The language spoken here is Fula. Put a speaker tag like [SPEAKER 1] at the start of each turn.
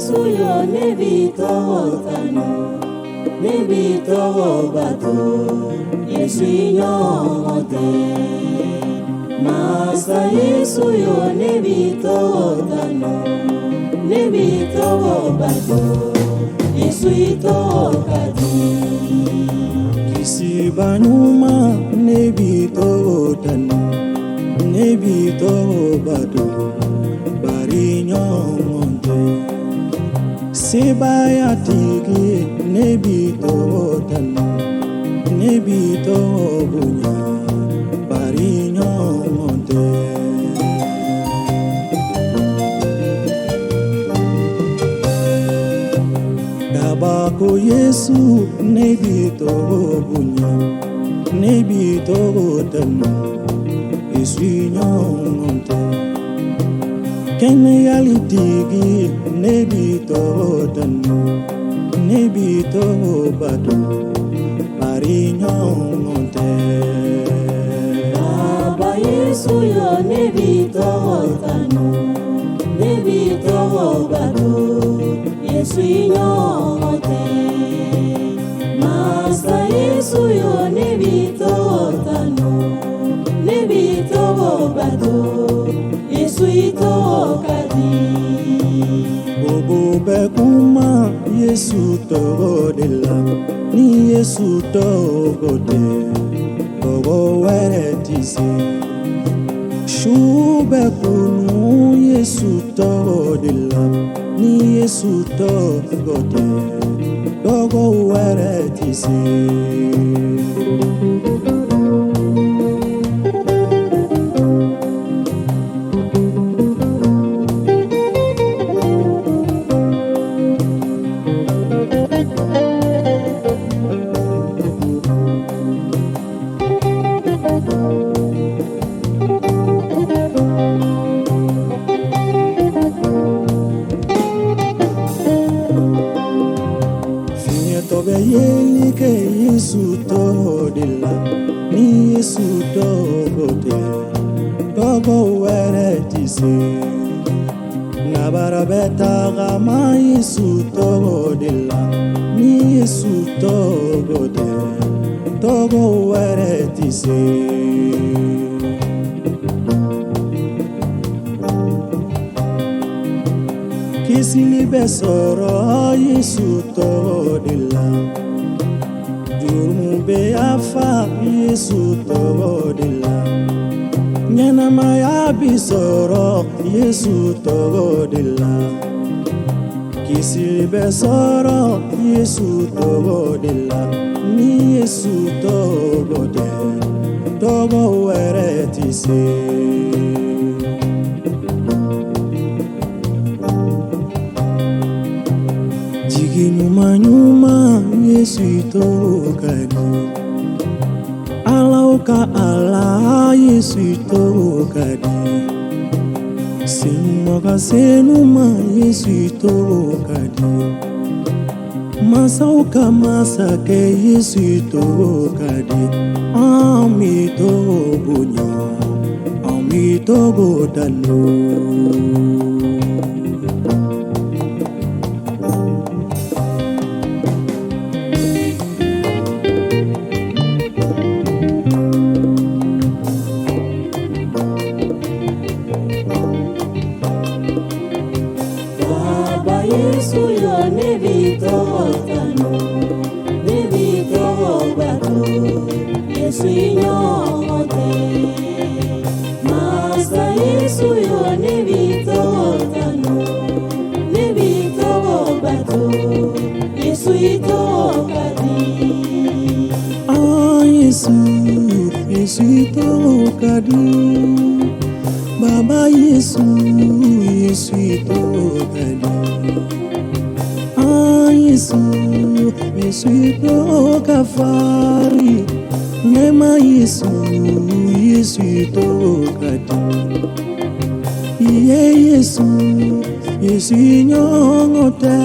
[SPEAKER 1] Suyo nebi tawotano, nebi tawobato, Yesu inyomote. Master Yesu yo nebi tawotano, nebi tawobato, Yesu itokati.
[SPEAKER 2] Kisibanuma nebi tawotano, nebi tawobato, bari nyomonte. Sebaya tigi nebi tawotano, nebi tawobunya, bari nyomonte. Dabako Yesu nebi tawobunya, nebi tawotano, Yesu nyomonte. Kene yalitigi nebi tawotano, nebi tawobado, bari nyomonte.
[SPEAKER 1] Baba Yesu yo nebi tawotano, nebi tawobado, Yesu inyomote. Master Yesu yo nebi tawotano, nebi tawobado, Yesu itokati.
[SPEAKER 2] Bobo bekuma Yesu togodela, ni Yesu togode, togo weretisi. Shube kunu Yesu togodela, ni Yesu togode, togo weretisi. Tobe yeli ke Yesu todela, ni Yesu togote, togo weretisi. Nabara beta gama Yesu todela, ni Yesu togote, togo weretisi. Kisili besoro Yesu todela, jurmu be afa Yesu todela, nyana maya bisoro Yesu todela. Kisili besoro Yesu todela, ni Yesu togode, togo weretisi. Nyuma nyuma Yesu itokadi, alauka ala Yesu itokadi, senumaka senuma Yesu itokadi, masauka masake Yesu itokadi, amitobunya, amitogodano.
[SPEAKER 1] Yesu yo nebi tawotano, nebi tawobato, Yesu inyomote. Master Yesu yo nebi tawotano, nebi tawobato, Yesu itokati.
[SPEAKER 2] Yesu, Yesu itokadi, Baba Yesu, Yesu itokadi. Yesu, Yesu itokafari, nema Yesu, Yesu itokadi. Yesu, Yesu inyongote.